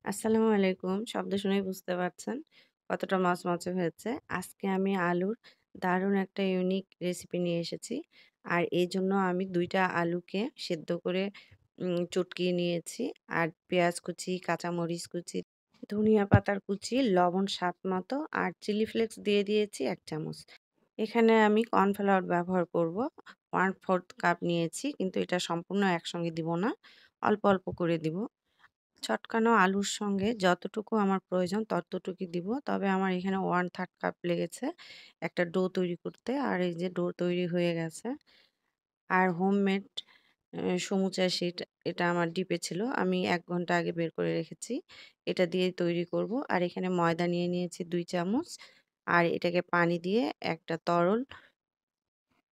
আসসালামু আলাইকুম। শব্দ শুনেই বুঝতে পারছেন কতটা মচমচে হয়েছে। আজকে আমি আলুর দারুণ একটা ইউনিক রেসিপি নিয়ে এসেছি। আর এজন্য আমি ২ টা আলুকে সেদ্ধ করে চটকিয়ে নিয়েছি। আর পেঁয়াজ কুচি, কাঁচামরিচ কুচি, ধনিয়া পাতার কুচি, লবণ স্বাদমতো আর চিলি ফ্লেক্স দিয়ে দিয়েছি ১ চামচ। এখানে আমি কর্নফ্লাওয়ার ব্যবহার করব। 1/4 কাপ নিয়েছি কিন্তু এটা সম্পূর্ণ একসঙ্গে দিব না। অল্প, অল্প করে দিব। চটকানো আলুর সঙ্গে যতটুকু আমার প্রয়োজন ততটুকুই দিব। তবে আমার এখানে 1/3 কাপ লেগেছে একটা ডো তৈরি করতে। আর এই যে ডো তৈরি হয়ে গেছে। আর হোমমেড সমুচা শিট এটা আমার ডিপে ছিল। আমি ১ ঘন্টা আগে বের করে রেখেছি। এটা দিয়েই তৈরি করব। আর এখানে ময়দা নিয়ে নিয়েছি ২ চামচ। আর এটাকে পানি দিয়ে একটা তরল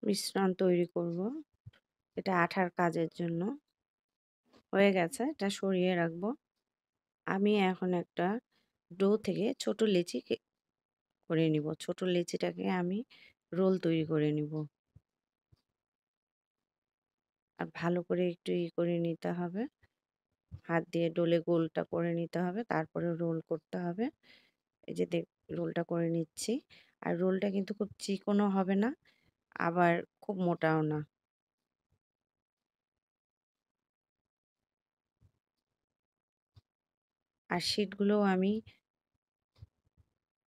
মিশ্রণ তৈরি করব। এটা আঠার কাজের জন্য। হয়ে গেছে। এটা সরিয়ে রাখবো। আমি এখন একটা ডো থেকে ছোট লেচি করে নিব। ছোট লেচিটাকে আমি রোল তৈরি করে নিব। আর ভালো করে একটু করে নিতে হবে। হাত দিয়ে ডলে গোলটা করে নিতে হবে। তারপরে রোল করতে হবে। এই যে রোলটা করে নিচ্ছি। আর রোলটা কিন্তু খুব চিকনও হবে না, আবার খুব মোটাও না। আর শিটগুলোও আমি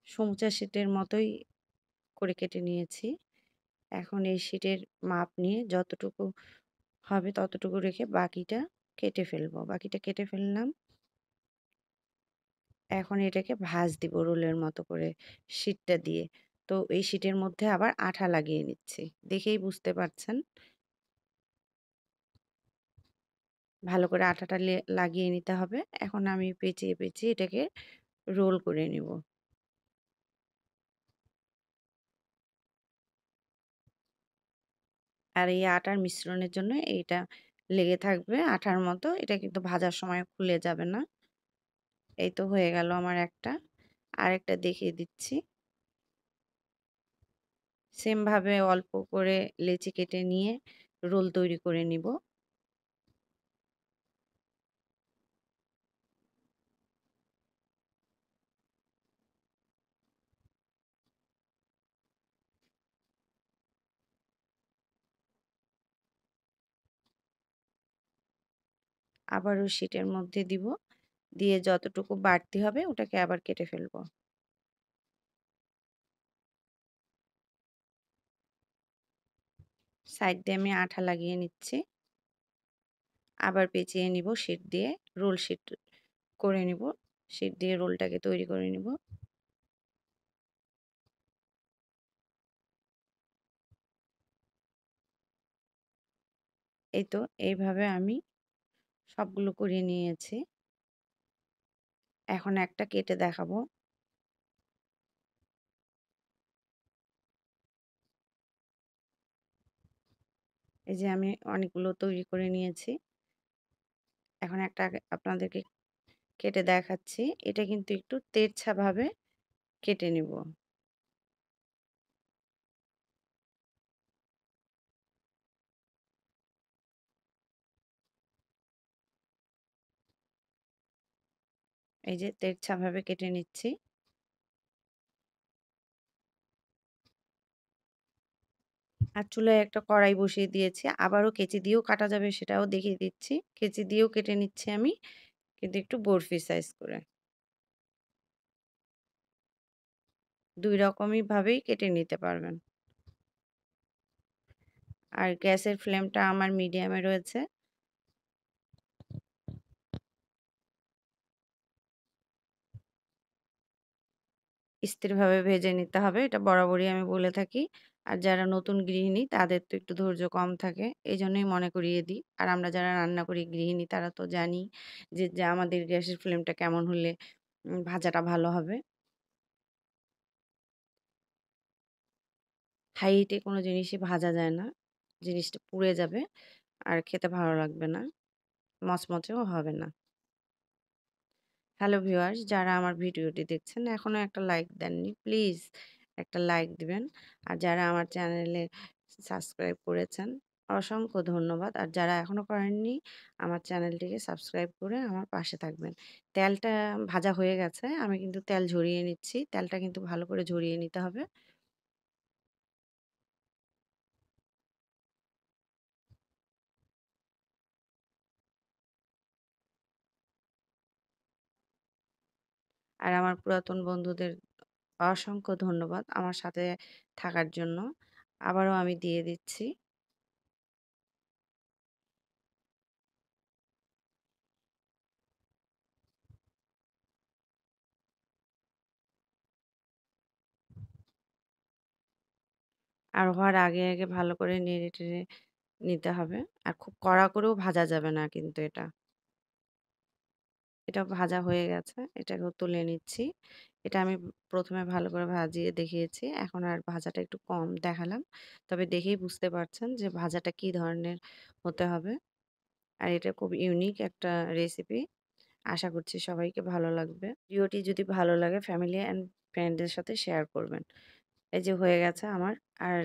সমুচা শিটের মতোই করে কেটে নিয়েছি। এখন এই শিটের মাপ নিয়ে যতটুকু হবে ততটুকু রেখে বাকিটা কেটে ফেলবো। বাকিটা কেটে ফেললাম। এখন এটাকে ভাঁজ দিব রোলের মতো করে শিটটা দিয়ে। তো এই শিটের মধ্যে আবার আঠা লাগিয়ে নিচ্ছি। দেখেই বুঝতে পারছেন। ভালো করে আঠাটা লাগিয়ে নিতে হবে। এখন আমি পেঁচিয়ে, পেঁচিয়ে এটাকে রোল করে নিব। আর এই আটার মিশ্রণের জন্য এইটা লেগে থাকবে আঠার মতো। এটা কিন্তু ভাজার সময় খুলে যাবে না। এই তো হয়ে গেল আমার একটা। আরেকটা দেখিয়ে দিচ্ছি। সেম ভাবে অল্প করে লেচি কেটে নিয়ে রোল তৈরি করে নিব। আবারও শিটের মধ্যে দিব। দিয়ে যতটুকু বাড়তি হবে ওটাকে আবার কেটে ফেলবো। সাইড দিয়ে আমি আঠা লাগিয়ে নিচ্ছি। আবার পেঁচিয়ে নিব শিট দিয়ে। রোল শিট করে নিব। শিট দিয়ে রোলটাকে তৈরি করে নিব। এই তো এইভাবে আমি সবগুলো করিয়ে নিয়েছি। এখন একটা কেটে দেখাবো। এই যে আমি অনেকগুলো তৈরি করে নিয়েছি। এখন একটা আপনাদেরকে কেটে দেখাচ্ছি। এটা কিন্তু একটু তেড়ছাভাবে কেটে নিব। এই যে তেড়ছাভাবে কেটে নিচ্ছি। আর চুলায় একটা কড়াই বসিয়ে দিয়েছি। আবারও কেচি দিয়েও কাটা যাবে সেটাও দেখিয়ে দিচ্ছি। কেচি দিয়েও কেটে নিচ্ছি আমি। কিন্তু একটু বরফি সাইজ করে। ২ রকমই ভাবেই কেটে নিতে পারবেন। আর গ্যাসের ফ্লেমটা আমার মিডিয়ামে রয়েছে। স্থিরভাবে ভেজে নিতে হবে। এটা বরাবরই আমি বলে থাকি। আর যারা নতুন গৃহিণী তাদের তো একটু ধৈর্য কম থাকে। এজন্যই মনে করিয়ে দিই। আর আমরা যারা রান্না করি গৃহিণী তারা তো জানি যে আমাদের গ্যাসের ফ্লেমটা কেমন হলে ভাজাটা ভালো হবে। হাই হিটে কোনো জিনিসই ভাজা যায় না। জিনিসটা পুড়ে যাবে আর খেতে ভালো লাগবে না। মচমচেও হবে না। হ্যালো ভিউয়ার্স, যারা আমার ভিডিওটি দেখছেন এখনো একটা লাইক দেননি, প্লিজ একটা লাইক দিবেন। আর যারা আমার চ্যানেলে সাবস্ক্রাইব করেছেন অসংখ্য ধন্যবাদ। আর যারা এখনো করেননি আমার চ্যানেলটিকে সাবস্ক্রাইব করে আমার পাশে থাকবেন। তেলটা ভাজা হয়ে গেছে। আমি কিন্তু তেল ঝরিয়ে নিচ্ছি। তেলটা কিন্তু ভালো করে ঝরিয়ে নিতে হবে। আর আমার পুরাতন বন্ধুদের অসংখ্য ধন্যবাদ আমার সাথে থাকার জন্য। আবারও আমি দিয়ে দিচ্ছি। আর হওয়ার আগে ভালো করে নেড়ে-টেড়ে নিতে হবে। আর খুব কড়া করেও ভাজা যাবে না কিন্তু এটা। এটা ভাজা হয়ে গেছে। এটাকেও তুলে নিচ্ছি। এটা আমি ১ম এ ভালো করে ভাজিয়ে দেখিয়েছি। এখন আর ভাজাটা একটু কম দেখালাম। তবে দেখেই বুঝতে পারছেন যে ভাজাটা কি ধরনের হতে হবে। আর এটা খুব ইউনিক একটা রেসিপি। আশা করছি সবাইকে ভালো লাগবে। ভিডিওটি যদি ভালো লাগে ফ্যামিলি অ্যান্ড ফ্রেন্ডদের সাথে শেয়ার করবেন। এই যে হয়ে গেছে আমার। আর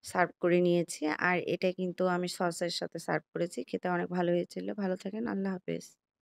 সার্ভ করে নিয়েছি। আর এটা কিন্তু আমি সসের সাথে সার্ভ করেছি। খেতে অনেক ভালো হয়েছিল। ভালো থাকেন। আল্লাহ হাফেজ।